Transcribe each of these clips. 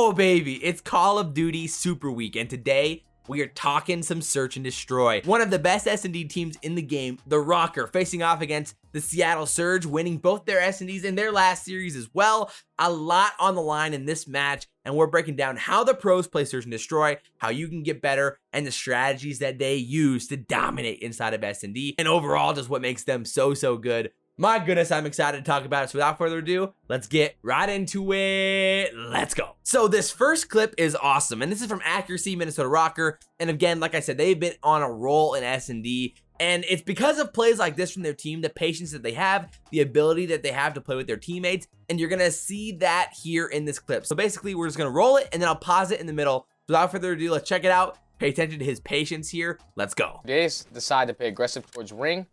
Oh baby, it's Call of Duty Super Week, and today we are talking some search and destroy. One of the best SnD teams in the game, the Rokkr, facing off against the Seattle Surge, winning both their SnDs in their last series as well. A lot on the line in this match, and we're breaking down how the pros play search and destroy, how you can get better, and the strategies that they use to dominate inside of SnD, and overall just what makes them so good. My goodness, I'm excited to talk about it. So without further ado, let's get right into it. Let's go. So this first clip is awesome, and this is from Accuracy, Minnesota Rokkr. And again, like I said, they've been on a roll in SnD, and it's because of plays like this from their team, the patience that they have, the ability that they have to play with their teammates, and you're gonna see that here in this clip. So basically, we're just gonna roll it, and then I'll pause it in the middle. So without further ado, let's check it out. Pay attention to his patience here. Let's go. They decide to play aggressive towards ring,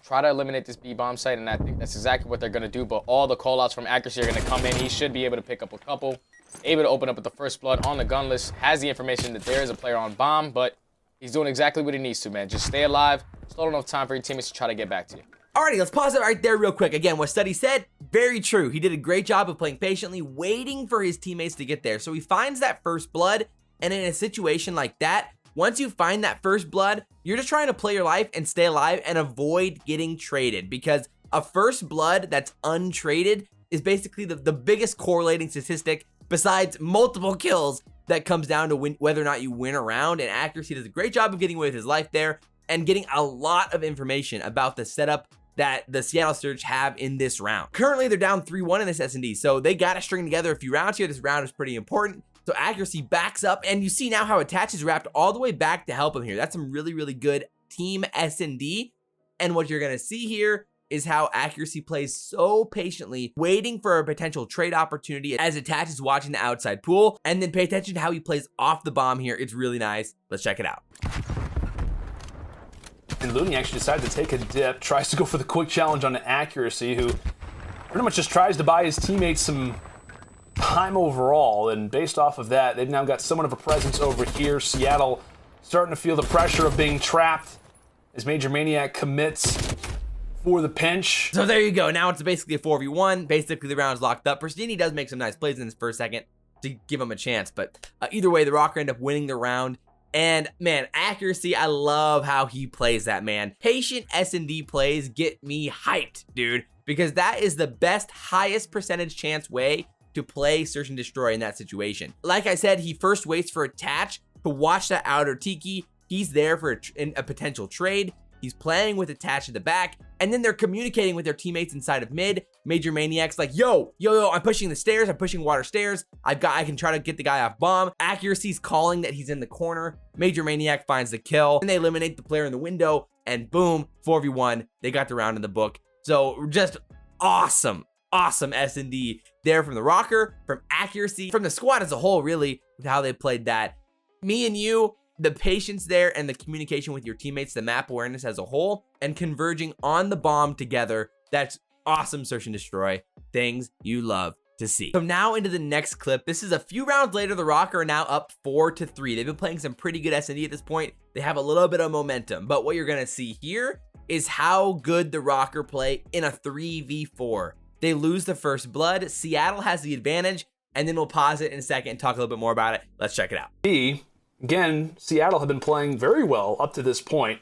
try to eliminate this B-bomb site, and I think that's exactly what they're going to do, but all the callouts from Accuracy are going to come in. He should be able to pick up a couple, able to open up with the first blood on the Gunless, has the information that there is a player on bomb, but he's doing exactly what he needs to, man. Just stay alive, slow enough time for your teammates to try to get back to you. Alrighty, let's pause it right there real quick. Again, what SnD said, very true. He did a great job of playing patiently, waiting for his teammates to get there. So he finds that first blood, and in a situation like that, once you find that first blood, you're just trying to play your life and stay alive and avoid getting traded, because a first blood that's untraded is basically the biggest correlating statistic besides multiple kills that comes down to whether or not you win a round. And Accuracy does a great job of getting away with his life there and getting a lot of information about the setup that the Seattle Surge have in this round. Currently, they're down 3-1 in this SnD, so they got to string together a few rounds here. This round is pretty important. So Accuracy backs up, and you see now how Attach is wrapped all the way back to help him here. That's some really good team SnD. And what you're going to see here is how Accuracy plays so patiently, waiting for a potential trade opportunity as Attach is watching the outside pool. And then pay attention to how he plays off the bomb here. It's really nice. Let's check it out. And Looney actually decided to take a dip, tries to go for the quick challenge on Accuracy, who pretty much just tries to buy his teammates some time overall, and based off of that, they've now got somewhat of a presence over here. Seattle starting to feel the pressure of being trapped as Major Maniac commits for the pinch. So there you go. Now it's basically a 4v1. Basically, the round is locked up. Priestahh does make some nice plays in this first second to give him a chance, but either way, the Rokkr end up winning the round. And man, Accuracy, I love how he plays that, man. Patient SnD plays get me hyped, dude, because that is the best, highest percentage chance way to play search and destroy in that situation. Like I said, he first waits for Attach to watch that outer Tiki. He's there for a potential trade. He's playing with Attach at the back, and then they're communicating with their teammates inside of mid. Major Maniac's like, yo, I'm pushing the stairs. I'm pushing water stairs. I can try to get the guy off bomb. Accuracy's calling that he's in the corner. Major Maniac finds the kill, and they eliminate the player in the window, and boom, 4v1. They got the round in the book. So just awesome SnD there from the Rokkr, from Accuracy, from the squad as a whole, really, with how they played that. Me and you, the patience there and the communication with your teammates, the map awareness as a whole, and converging on the bomb together. That's awesome search and destroy. Things you love to see. So now into the next clip. This is a few rounds later. The Rokkr are now up 4-3. They've been playing some pretty good SnD at this point. They have a little bit of momentum, but what you're gonna see here is how good the Rokkr play in a 3v4. They lose the first blood. Seattle has the advantage, and then we'll pause it in a second and talk a little bit more about it. Let's check it out. Again, Seattle have been playing very well up to this point,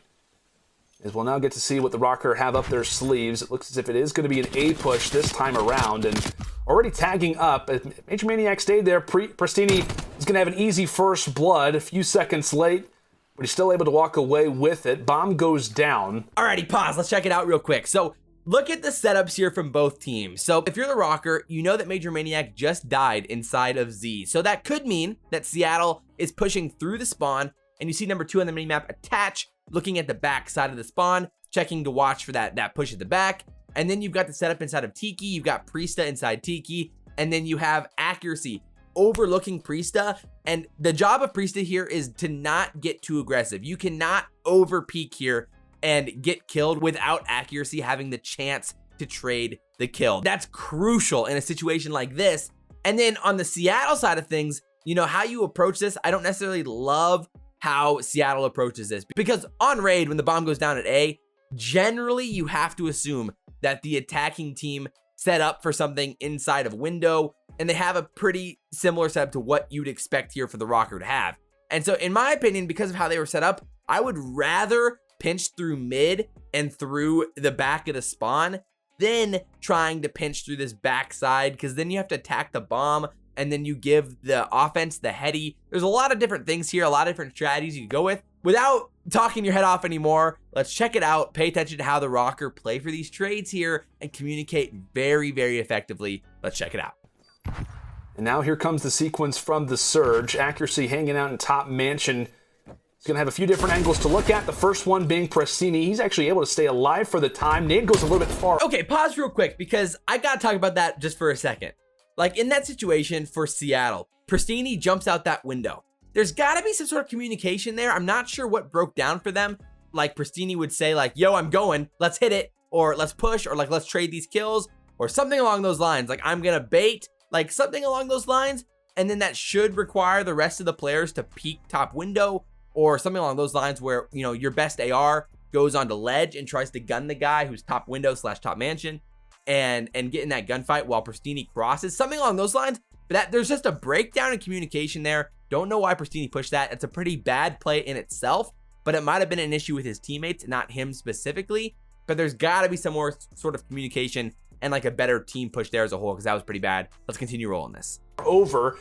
as we'll now get to see what the Rokkr have up their sleeves. It looks as if it is going to be an A push this time around, and already tagging up. Major Maniac stayed there. Priestahh is going to have an easy first blood, a few seconds late, but he's still able to walk away with it. Bomb goes down. Alrighty, pause. Let's check it out real quick. So look at the setups here from both teams. So if you're the Rokkr, you know that Major Maniac just died inside of Z. So that could mean that Seattle is pushing through the spawn, and you see number 2 on the minimap, Attach, looking at the back side of the spawn, checking to watch for that push at the back. And then you've got the setup inside of Tiki, you've got Priestahh inside Tiki, and then you have Accuracy overlooking Priestahh. And the job of Priestahh here is to not get too aggressive. You cannot over peek here and get killed without Accuracy having the chance to trade the kill. That's crucial in a situation like this. And then on the Seattle side of things, you know, how you approach this, I don't necessarily love how Seattle approaches this, because on raid, when the bomb goes down at A, generally you have to assume that the attacking team set up for something inside of window, and they have a pretty similar setup to what you'd expect here for the Rokkr to have. And so in my opinion, because of how they were set up, I would rather pinch through mid and through the back of the spawn than trying to pinch through this backside, because then you have to attack the bomb and then you give the offense the heady. There's a lot of different things here, a lot of different strategies you can go with. Without talking your head off anymore, let's check it out. Pay attention to how the Rokkr play for these trades here and communicate very, very effectively. Let's check it out. And now here comes the sequence from the Surge. Accuracy hanging out in top mansion. He's going to have a few different angles to look at. The first one being Priestahh. He's actually able to stay alive for the time. Nade goes a little bit far. Okay, pause real quick because I got to talk about that just for a second. Like in that situation for Seattle, Priestahh jumps out that window. There's got to be some sort of communication there. I'm not sure what broke down for them. Like Priestahh would say like, yo, I'm going, let's hit it, or let's push, or like, let's trade these kills, or something along those lines. Like I'm going to bait, like something along those lines. And then that should require the rest of the players to peek top window, or something along those lines where, you know, your best AR goes onto ledge and tries to gun the guy who's top window / top mansion and get in that gunfight while Priestahh crosses, something along those lines. But that there's just a breakdown in communication there. Don't know why Priestahh pushed that. It's a pretty bad play in itself, but it might have been an issue with his teammates, not him specifically. But there's got to be some more sort of communication and like a better team push there as a whole, because that was pretty bad. Let's continue rolling this. Over.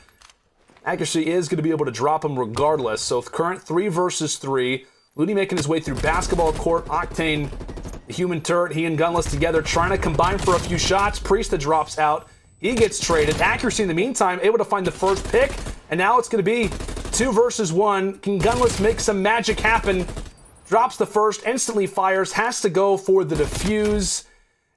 Accuracy is going to be able to drop him regardless. So current 3 versus 3. Looney making his way through basketball court. Octane, the human turret, he and Gunless together trying to combine for a few shots. Priestahh drops out. He gets traded. Accuracy in the meantime able to find the first pick. And now it's going to be 2 versus 1. Can Gunless make some magic happen? Drops the first, instantly fires, has to go for the defuse.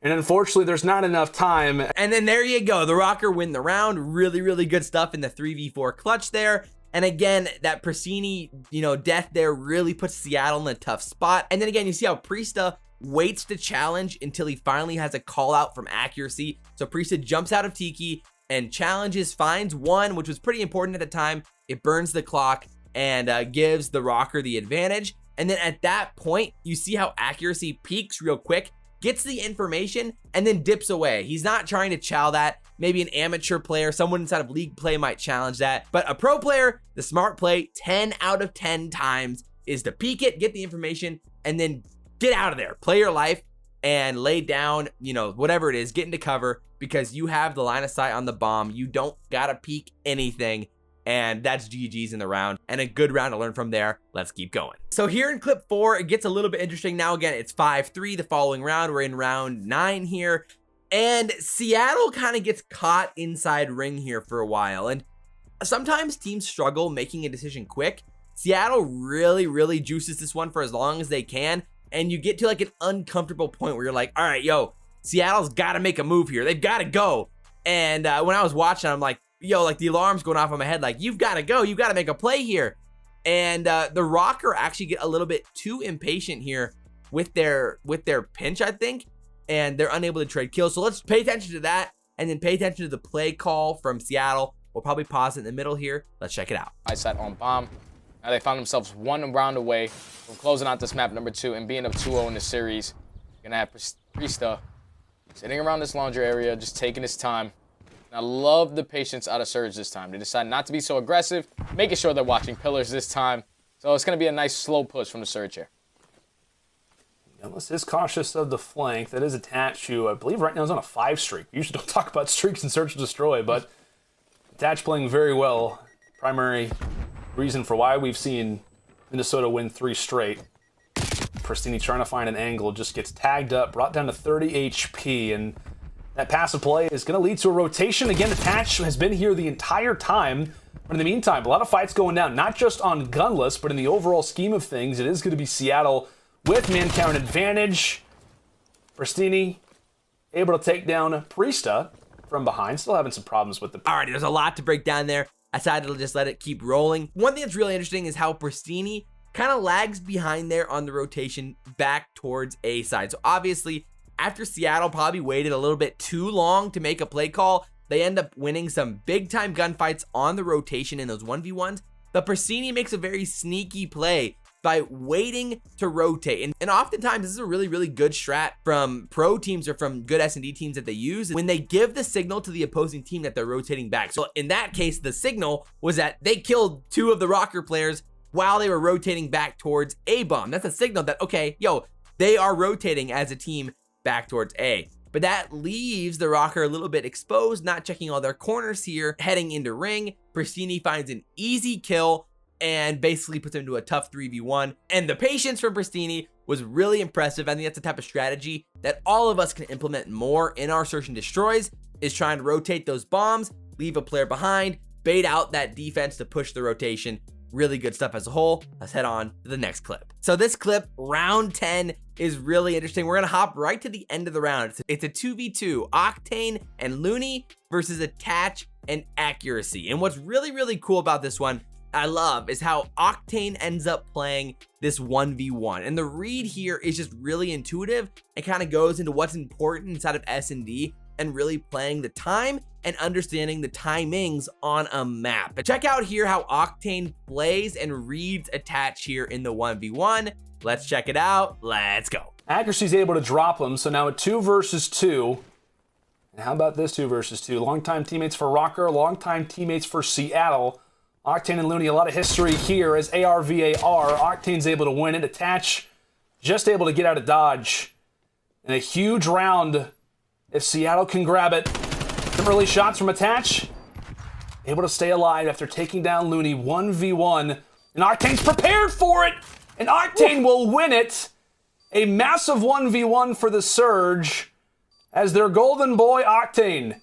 And unfortunately, there's not enough time. And then there you go. The Rokkr win the round. Really, really good stuff in the 3v4 clutch there. And again, that Priestahh, you know, death there really puts Seattle in a tough spot. And then again, you see how Priestahh waits to challenge until he finally has a call out from Accuracy. So Priestahh jumps out of Tiki and challenges, finds one, which was pretty important at the time. It burns the clock and gives the Rokkr the advantage. And then at that point, you see how Accuracy peaks real quick, gets the information, and then dips away. He's not trying to chow that. Maybe an amateur player, someone inside of league play might challenge that. But a pro player, the smart play 10 out of 10 times is to peek it, get the information, and then get out of there. Play your life and lay down, you know, whatever it is, get into cover because you have the line of sight on the bomb. You don't gotta peek anything. And that's GG's in the round and a good round to learn from there. Let's keep going. So here in clip 4, it gets a little bit interesting. Now again, it's 5-3 the following round. We're in round 9 here. And Seattle kind of gets caught inside ring here for a while. And sometimes teams struggle making a decision quick. Seattle really, really juices this one for as long as they can. And you get to like an uncomfortable point where you're like, all right, yo, Seattle's got to make a move here. They've got to go. And when I was watching, I'm like, yo, like the alarm's going off in my head. Like, you've got to go. You've got to make a play here. And the Rokkr actually get a little bit too impatient here with their pinch, I think. And they're unable to trade kills. So let's pay attention to that. And then pay attention to the play call from Seattle. We'll probably pause it in the middle here. Let's check it out. I sat on bomb. Now they found themselves 1 round away from closing out this map number 2 and being up 2-0 in the series. Gonna have Priestahh sitting around this laundry area, just taking his time. And I love the patience out of Surge this time. They decided not to be so aggressive, making sure they're watching pillars this time. So it's gonna be a nice slow push from the Surge here. Gunless is cautious of the flank that is attached to, I believe right now is on a 5 streak. We usually don't talk about streaks in Search and Destroy, but attached playing very well. Primary reason for why we've seen Minnesota win 3 straight. Priestahh trying to find an angle, just gets tagged up, brought down to 30 HP, and that passive play is going to lead to a rotation. Again, Attach has been here the entire time, but in the meantime, a lot of fights going down, not just on Gunless, but in the overall scheme of things, it is going to be Seattle with man count advantage. Priestahh able to take down Priestahh from behind, still having some problems with the... Alrighty, there's a lot to break down there. I decided to just let it keep rolling. One thing that's really interesting is how Priestahh kind of lags behind there on the rotation back towards A side. So obviously, after Seattle probably waited a little bit too long to make a play call, they end up winning some big time gunfights on the rotation in those 1v1s. But Priestahh makes a very sneaky play by waiting to rotate. And oftentimes this is a really, really good strat from pro teams or from good SnD teams that they use when they give the signal to the opposing team that they're rotating back. So in that case, the signal was that they killed 2 of the Rokkr players while they were rotating back towards A bomb. That's a signal that, okay, yo, they are rotating as a team back towards A. But that leaves the Rokkr a little bit exposed, not checking all their corners here, heading into ring. Priestahh finds an easy kill and basically puts him into a tough 3v1. And the patience from Priestahh was really impressive. I think that's the type of strategy that all of us can implement more in our search and destroys, is trying to rotate those bombs, leave a player behind, bait out that defense to push the rotation. Really good stuff as a whole. Let's head on to the next clip. So this clip, round 10, is really interesting. We're gonna hop right to the end of the round. It's a 2v2, Octane and Looney versus Attach and Accuracy. And what's really, really cool about this one, I love, is how Octane ends up playing this 1v1. And the read here is just really intuitive. It kind of goes into what's important inside of SnD and really playing the time and understanding the timings on a map. But check out here how Octane plays and reads Attach here in the 1v1. Let's check it out. Let's go. Accuracy's able to drop him, so now a 2 versus 2. And how about this 2 versus 2? Longtime teammates for Rokkr, longtime teammates for Seattle. Octane and Looney, a lot of history here as ARVAR. Octane's able to win it. Attach just able to get out of dodge. And a huge round if Seattle can grab it. Some early shots from Attach. Able to stay alive after taking down Looney 1v1. And Octane's prepared for it! And Octane will win it. A massive 1v1 for the Surge as their golden boy Octane.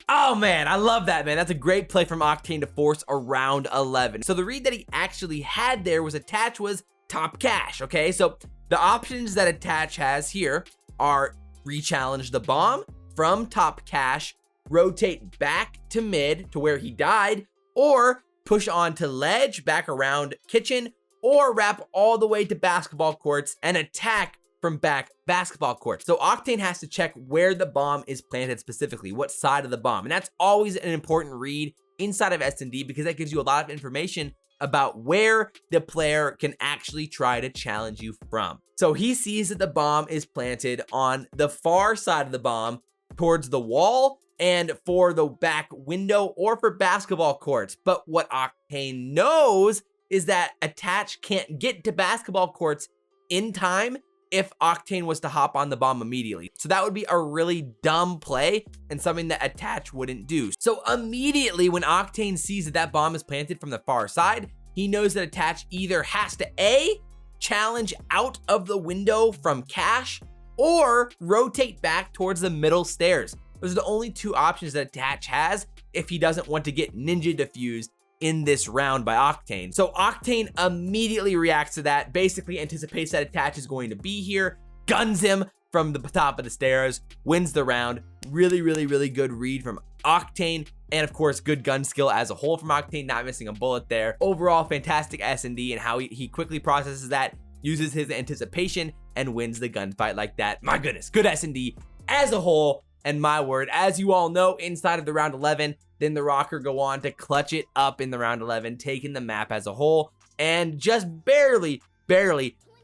Oh man, I love that, man. That's a great play from Octane to force a round 11. So the read that he actually had there was Attach was top cash, okay? So the options that Attach has here are re-challenge the bomb from top cash, rotate back to mid to where he died, or push on to ledge, back around kitchen, or wrap all the way to basketball courts and attack from back basketball courts. So Octane has to check where the bomb is planted specifically, what side of the bomb. And that's always an important read inside of SnD because that gives you a lot of information about where the player can actually try to challenge you from. So he sees that the bomb is planted on the far side of the bomb towards the wall and for the back window or for basketball courts. But what Octane knows is that Attach can't get to basketball courts in time if Octane was to hop on the bomb immediately. So that would be a really dumb play and something that Attach wouldn't do. So immediately when Octane sees that that bomb is planted from the far side, he knows that Attach either has to A, challenge out of the window from cash, or rotate back towards the middle stairs. Those are the only 2 options that Attach has if he doesn't want to get ninja diffused in this round by Octane. So Octane immediately reacts to that, basically anticipates that Attach is going to be here, guns him from the top of the stairs, wins the round. Really, really, really good read from Octane, and of course, good gun skill as a whole from Octane, not missing a bullet there. Overall, fantastic SnD and how he quickly processes that, uses his anticipation, and wins the gunfight like that. My goodness, good SnD as a whole. And my word, as you all know, inside of the round 11, then the Rokkr go on to clutch it up in the round 11, taking the map as a whole, and just barely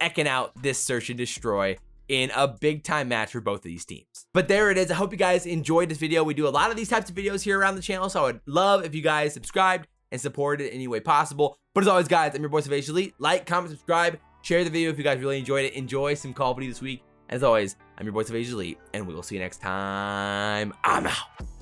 eking out this search and destroy in a big time match for both of these teams. But there it is. I hope you guys enjoyed this video. We do a lot of these types of videos here around the channel, so I would love if you guys subscribed and supported it any way possible. But as always, guys, I'm your boy Faze Elite. Like, comment, subscribe, share the video if you guys really enjoyed it. Enjoy some Call of Duty this week. As always, I'm your boy Faze Elite, and we will see you next time. I'm out.